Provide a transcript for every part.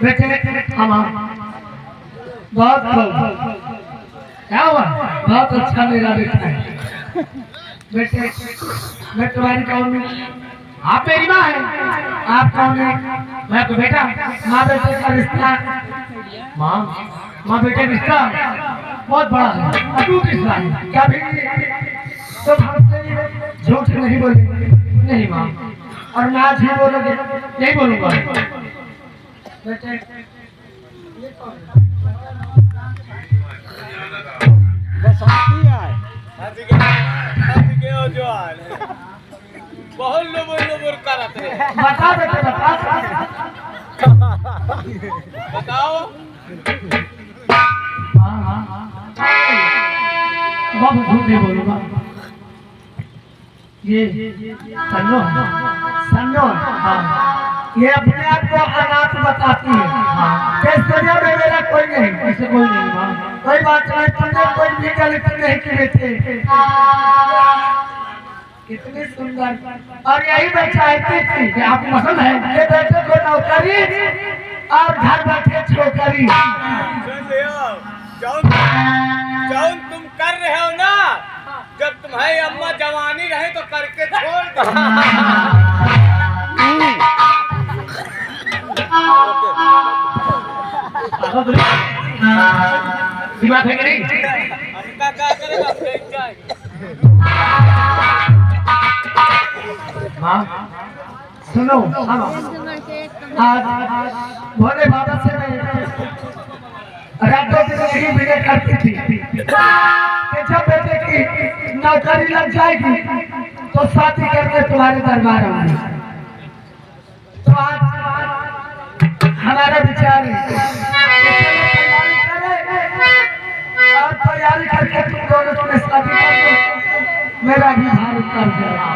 बेटे हम बहुत क्या हुआ? बहुत अच्छा मेरा बेटा है। बेटे मैं तुम्हारी कौन हूँ? आप मेरी माँ है। आप कौन है? मैं तो बेटा माँ बेटे का रिश्ता। माँ बेटे रिश्ता बहुत बड़ा है, अटूट रिश्ता है। क्या भी तो झूठ नहीं बोलेंगे? नहीं माँ, और ना झूठ बोलोगे नहीं बोलूंगा। बेटे बहुत लोबर करत रे। बता बेटे बता। बताओ। बहुत झूठ नहीं बोलूंगा। ये सन्नो सन्नो ये अपने आप को अनाथ बताती है। इस दुनिया में मेरा कोई नहीं, ऐसे कोई नहीं माँ। कोई बात नहीं, तुमने कोई भी गलती नहीं की बेटे। कितनी सुंदर। और यही मैं चाहती थी कि आप पसंद है ये बेटे को नौकरी और घर बैठे छोकरी। सुन लियो, जौन तुम कर रहे हो ना, जब तुम्हारी अम्मा जवानी रहे तो करके छोड़ दो। बात है कि नहीं? हमका क्या करेगा? फेंक जाएगा। हाँ सुनो, आज भोले बाबा से मैं रातों दिन यही विनय करती थी कि जब बेटे की नौकरी लग जाएगी तो शादी करके तुम्हारे दरबार आऊंगी। तो आज हमारा विचार है और तैयारी करके तुम दोनों में शादी कर दो। मेरा भी भारत कर जाएगा।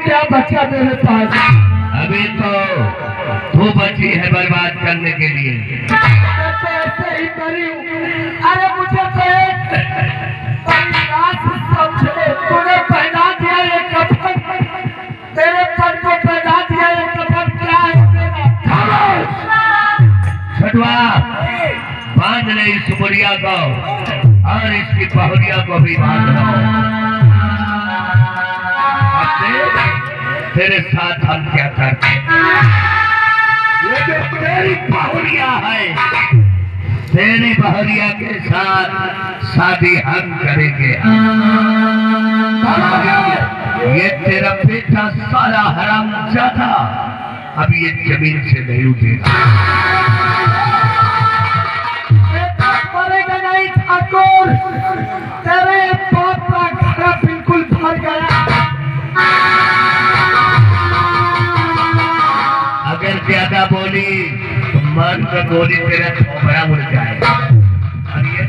क्या बचा मेरे पास? अभी तो वो बची है बर्बाद करने के लिए। तो ऐसे ही करी। अरे मुझे तो एक समझे, तूने पहना दिया ये कफन, तेरे पर को पहना दिया ये कफन। क्या है छठवा बांध ले इस बुढ़िया को और इसकी बहुरिया को भी बांध लो। तेरे साथ हम क्या करते? ये जो तेरी बहुरिया है, तेरी बहुरिया के साथ शादी हम करेंगे। ये तेरा बेटा सारा हराम ज्यादा अब ये जमीन से नहीं उठेगा। मरेगा नहीं ठाकुर, तेरे बाप का घर बिल्कुल भर गया। अगर ज्यादा बोली तो मन का गोली तेरा खोपड़ा उड़ जाएगा। और ये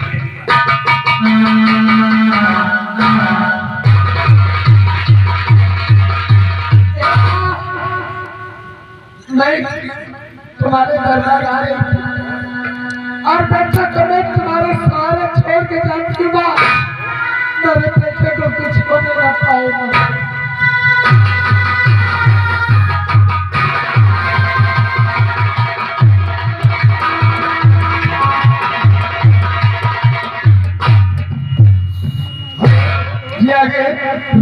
मैं तुम्हारे दरबार आ रही थी और बेटा तुम्हें तुम्हारे सारे छोड़ के जाने के बाद मेरे बेटे को कुछ होने ना पाएगा। ये आगे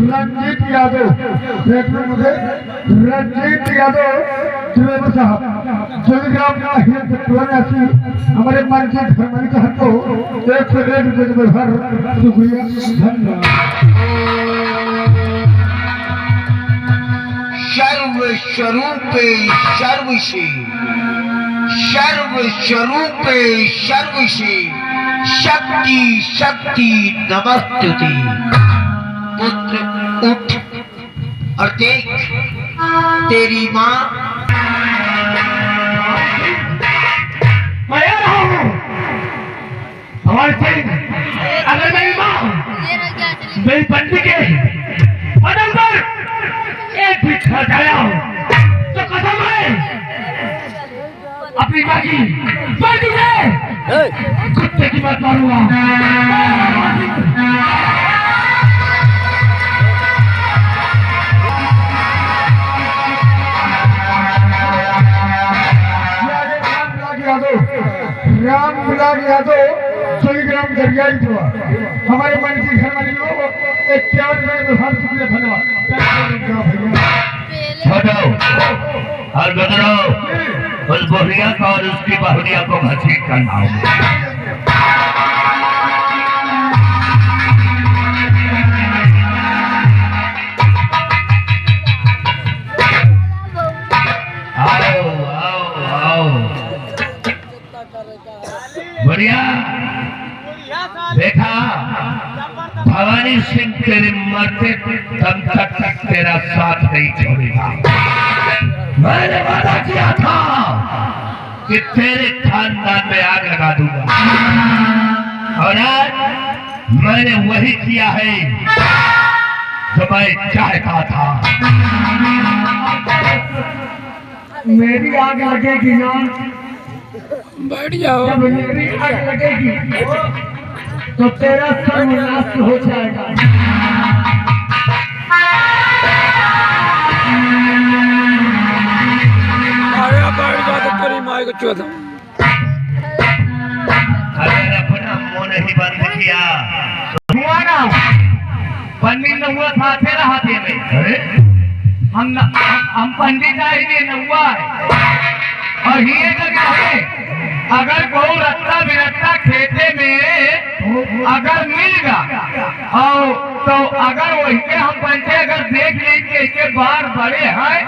रंजीत यादव देखो मुझे, रंजीत यादव ड्राइवर साहब जोगिराम हमारे मन के घर में को 101 रुपये हर शुक्रिया धन्यवाद। सर्व स्वरूपे सर्वशी, सर्व स्वरूपे सर्वशी, शक्ति शक्ति नमस्तुते। पुत्र उठ और देख तेरी माँ मैं आ रहा हूँ। हमारे सैनिक अगर मेरी माँ मेरी पत्नी के बदल पर एक भी खा जाया हो तो कसम है अपनी माँ की बेटी से कुत्ते की बात मारूंगा। राम गुलाब यादव जोगिराम दरियाई हुआ हमारे मन की घर वाली लोग 51 शुक्रिया धन्यवाद। और गदरो उस बहुरिया को और उसकी बहुरिया को घसीट कर लाओ। बढ़िया देखा भवानी सिंह तेरे मरते दम तक तेरा साथ नहीं छोड़ेगा। मैंने वादा किया था कि तेरे खानदान में आग लगा दूंगा और आज मैंने वही किया है जो मैं चाहता था। मेरी आग लगेगी ना, जब मेरी आग लगेगी तो तेरा सर्वनाश हो जाएगा। अगर अपना मुंह नहीं बंद किया हुआ ना, पंडित न हुआ था तेरा हाथे में। हम पंडित ही नहीं हुआ है और ये जगह है। अगर कोई रत्ता बिरत्ता खेते में अगर मिल गया और तो अगर वही के हम पंचे अगर देख ली कि इसके बार बड़े हैं,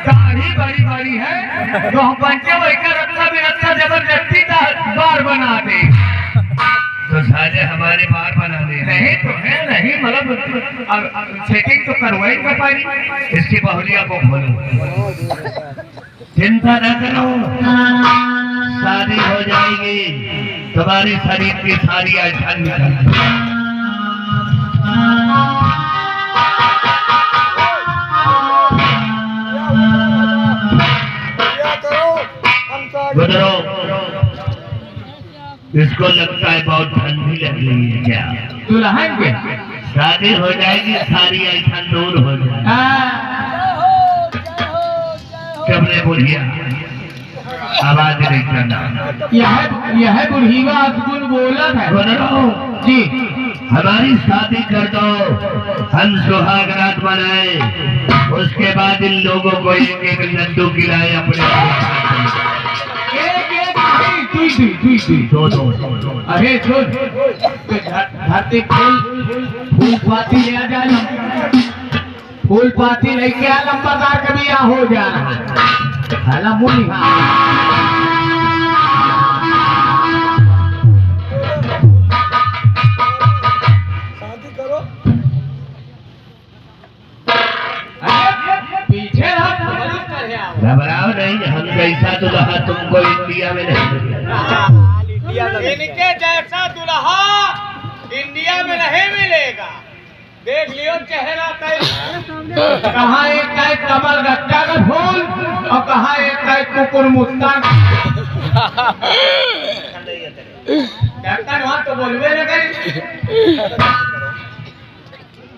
दाढ़ी बड़ी बड़ी है, तो हम पंचे वही का रत्ता बिरत्ता जबरदस्ती का बार बना दे। तो सारे हमारे बार बना दे। नहीं तो है नहीं, मतलब सेटिंग तो करवाई कर पाई। इसकी बहुरिया को खोलो, चिंता न करो, शादी हो जाएगी, तुम्हारी शरीर की सारी ऐठन निकल। गुजरो, इसको लगता है बहुत ठंडी लग रही है क्या? दुल्हन के शादी हो जाएगी, सारी ऐठन दूर हो जाएगी। कमरे बुढ़िया आवाज नहीं करना। यह बुढ़ीवा गुन बोला है गुजरो जी। हमारी शादी कर दो, हम सुहाग रात मनाए, उसके बाद इन लोगों को एक एक लड्डू खिलाए अपने। दो। अरे धरती फूल पाती ले जाना, फूल पाती लेके आ, लंबादार कभी आ हो जाना है मुनी। पीछे घबराओ नहीं, हम जैसा दुल्हा तुमको इंडिया में नहीं मिलेगा। इनके जैसा दुल्हा इंडिया में नहीं मिलेगा। देख लियो चेहरा कहाँ एक का कमल गट्टा का फूल और कहाँ एक का कुकुर मुस्ता। डॉक्टर वहाँ तो बोलवे न गई।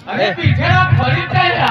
अरे पीछे आप खरीदते हैं